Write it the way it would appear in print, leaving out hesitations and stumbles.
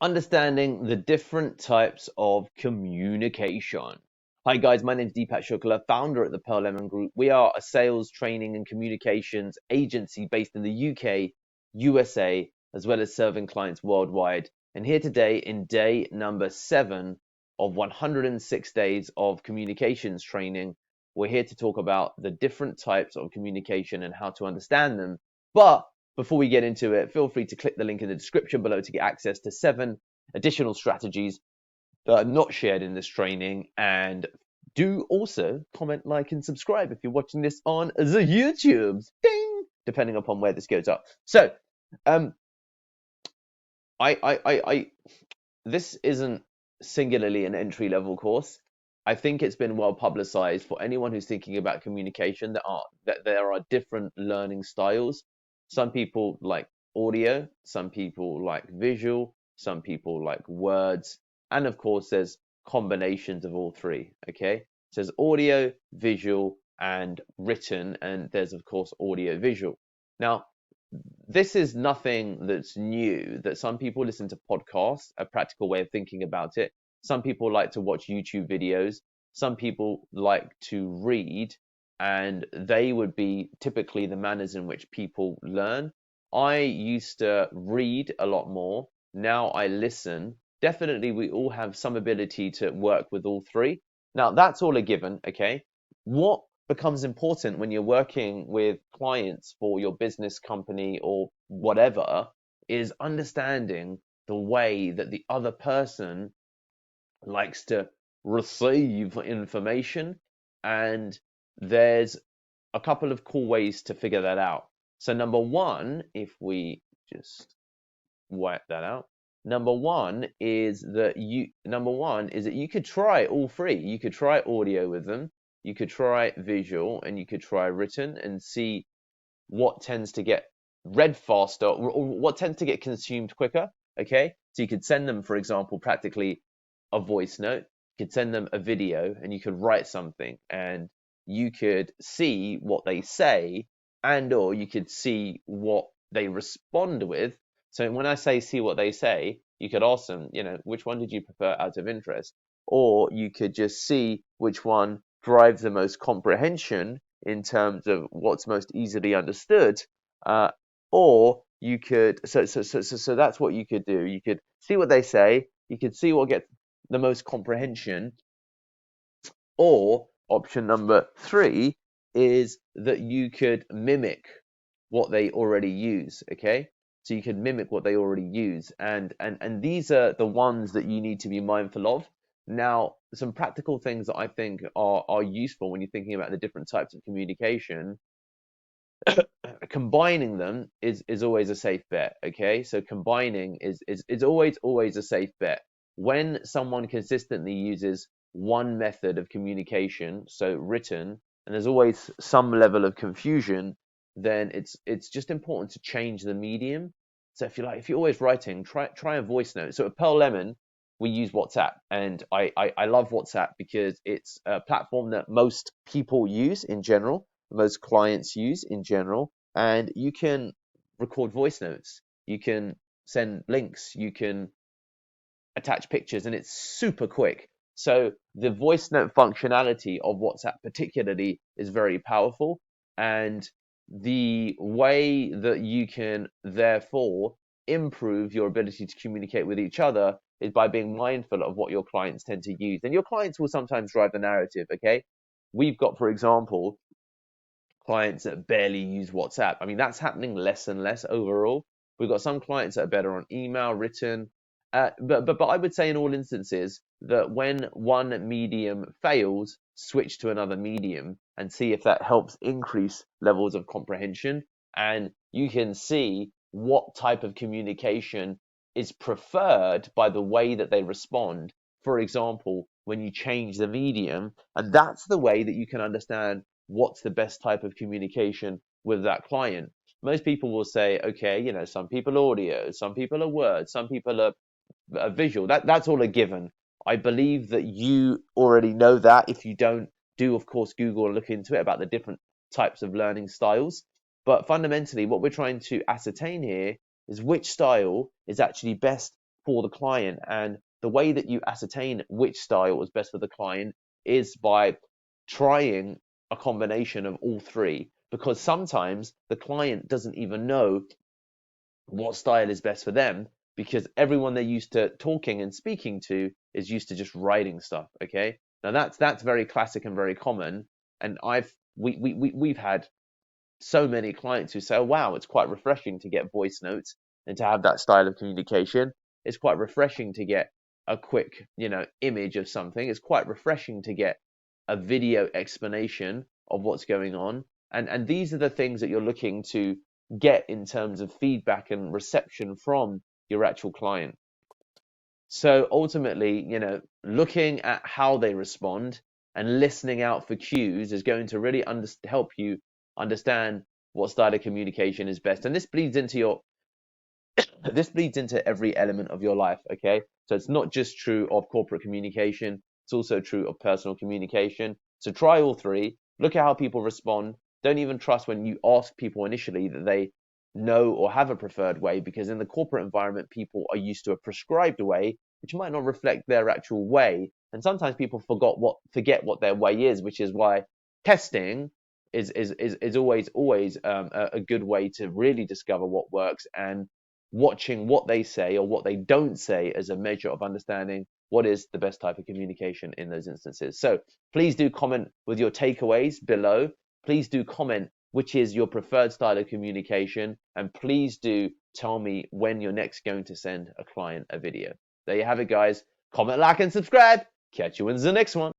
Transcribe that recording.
Understanding the different types of communication. Hi guys, my name is Deepak Shukla, founder at the Pearl Lemon Group. We are a sales, training and communications agency based in the UK, USA, as well as serving clients worldwide. And here today in day number 7 of 106 days of communications training, we're here to talk about the different types of communication and how to understand them. But before we get into it, feel free to click the link in the description below to get access to 7 additional strategies that are not shared in this training. And do also comment, like, and subscribe if you're watching this on the YouTube, ding, depending upon where this goes up. So, I this isn't singularly an entry level course. I think it's been well publicized for anyone who's thinking about communication that there are different learning styles. Some people like audio, some people like visual, some people like words, and of course there's combinations of all three, okay? So there's audio, visual, and written, and there's of course audio visual. Now, this is nothing that's new, that some people listen to podcasts, a practical way of thinking about it. Some people like to watch YouTube videos. Some people like to read, and they would be typically the manners in which people learn. I used to read a lot more. Now I listen. Definitely, we all have some ability to work with all three. Now, that's all a given, okay? What becomes important when you're working with clients for your business company or whatever is understanding the way that the other person likes to receive information. And there's a couple of cool ways to figure that out. So number one, if we just wipe that out, number one is that you could try all three. You could try audio with them, you could try visual, and you could try written and see what tends to get read faster or what tends to get consumed quicker. Okay, so you could send them, for example, practically a voice note. You could send them a video, and you could write something, and you could see what they say, and or you could see what they respond with. So when I say see what they say, you could ask them, which one did you prefer out of interest? Or you could just see which one drives the most comprehension in terms of what's most easily understood. Or you could, so that's what you could do. You could see what they say, you could see what gets the most comprehension, or option number 3 is that you could mimic what they already use, okay? So you can mimic what they already use, and these are the ones that you need to be mindful of. Now, some practical things that I think are useful when you're thinking about the different types of communication. Combining them is always a safe bet, okay? So combining is always a safe bet. When someone consistently uses one method of communication, so written, and there's always some level of confusion, then it's just important to change the medium. So if you're always writing, try a voice note. So at Pearl Lemon, we use WhatsApp, and I love WhatsApp because it's a platform that most people use in general, most clients use in general, and you can record voice notes, you can send links, you can attach pictures, and it's super quick. So the voice note functionality of WhatsApp particularly is very powerful, and the way that you can therefore improve your ability to communicate with each other is by being mindful of what your clients tend to use. And your clients will sometimes drive the narrative, okay? We've got, for example, clients that barely use WhatsApp. I mean, that's happening less and less overall. We've got some clients that are better on email, written, but I would say in all instances that when one medium fails, switch to another medium and see if that helps increase levels of comprehension. And you can see what type of communication is preferred by the way that they respond. For example, when you change the medium, and that's the way that you can understand what's the best type of communication with that client. Most people will say, okay, some people are audio, some people are words, some people are visual. That's all a given. I believe that you already know that. If you don't, do of course Google and look into it about the different types of learning styles. But fundamentally, what we're trying to ascertain here is which style is actually best for the client. And the way that you ascertain which style is best for the client is by trying a combination of all three, because sometimes the client doesn't even know what style is best for them, because everyone they're used to talking and speaking to is used to just writing stuff. Okay, now that's very classic and very common. And we've had so many clients who say, oh, wow, it's quite refreshing to get voice notes and to have that style of communication. It's quite refreshing to get a quick, image of something. It's quite refreshing to get a video explanation of what's going on. And these are the things that you're looking to get in terms of feedback and reception from your actual client. So ultimately, looking at how they respond and listening out for cues is going to really help you understand what style of communication is best. And this bleeds into every element of your life. Okay, so it's not just true of corporate communication, it's also true of personal communication. So try all three, look at how people respond. Don't even trust when you ask people initially that they know or have a preferred way, because in the corporate environment, people are used to a prescribed way, which might not reflect their actual way. And sometimes people forget what their way is, which is why testing is always a good way to really discover what works, and watching what they say or what they don't say as a measure of understanding what is the best type of communication in those instances. So please do comment with your takeaways below. Please do comment which is your preferred style of communication, and please do tell me when you're next going to send a client a video. There you have it, guys. Comment, like, and subscribe. Catch you in the next one.